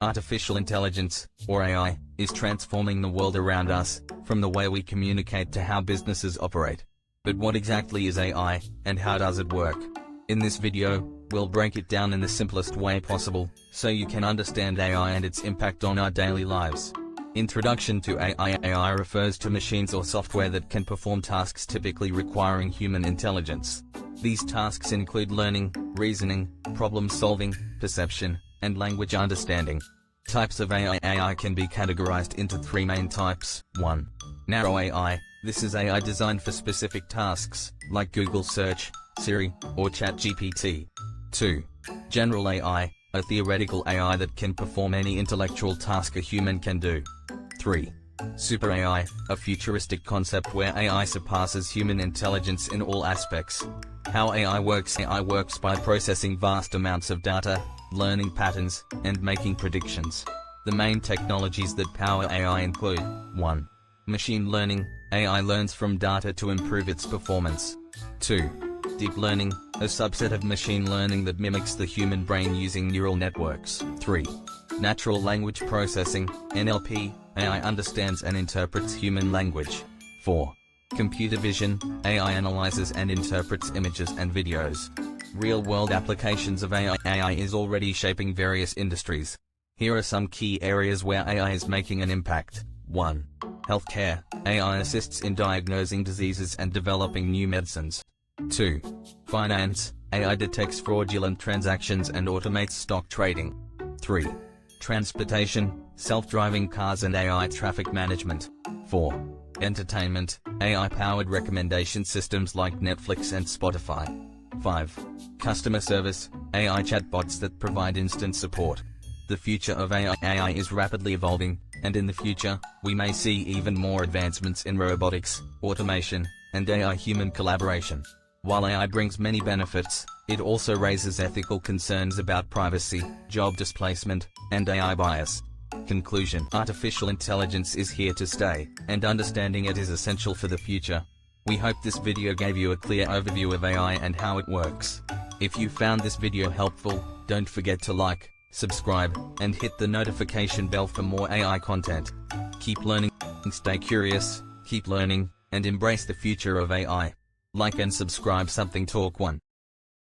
Artificial intelligence, or AI, is transforming the world around us, from the way we communicate to how businesses operate. But what exactly is AI, and how does it work? In this video, we'll break it down in the simplest way possible, so you can understand AI and its impact on our daily lives. Introduction to AI. AI refers to machines or software that can perform tasks typically requiring human intelligence. These tasks include learning, reasoning, problem-solving, perception, and language understanding. Types of AI. AI can be categorized into three main types. 1. Narrow AI. This is AI designed for specific tasks, like Google Search, Siri, or ChatGPT. 2. General AI, a theoretical AI that can perform any intellectual task a human can do. 3. Super AI, a futuristic concept where AI surpasses human intelligence in all aspects. How AI works. AI works by processing vast amounts of data, learning patterns, and making predictions. The main technologies that power AI include: 1. Machine learning. AI learns from data to improve its performance. 2. Deep learning, a subset of machine learning that mimics the human brain using neural networks. 3. Natural language processing, NLP, AI understands and interprets human language. 4. Computer vision, AI analyzes and interprets images and videos. Real-world applications of AI. AI is already shaping various industries. Here are some key areas where AI is making an impact. 1. Healthcare. AI assists in diagnosing diseases and developing new medicines. 2. Finance. AI detects fraudulent transactions and automates stock trading. 3. Transportation. Self-driving cars and AI traffic management. 4. Entertainment. AI-powered recommendation systems like Netflix and Spotify. 5. Customer service. AI chatbots that provide instant support. The future of AI. AI is rapidly evolving, and in the future, we may see even more advancements in robotics, automation, and AI-human collaboration. While AI brings many benefits, it also raises ethical concerns about privacy, job displacement, and AI bias. Conclusion. Artificial intelligence is here to stay, and understanding it is essential for the future. We hope this video gave you a clear overview of AI and how it works. If you found this video helpful, don't forget to like, subscribe, and hit the notification bell for more AI content. Keep learning, stay curious, keep learning, and embrace the future of AI. Like and subscribe. Something Talk 1.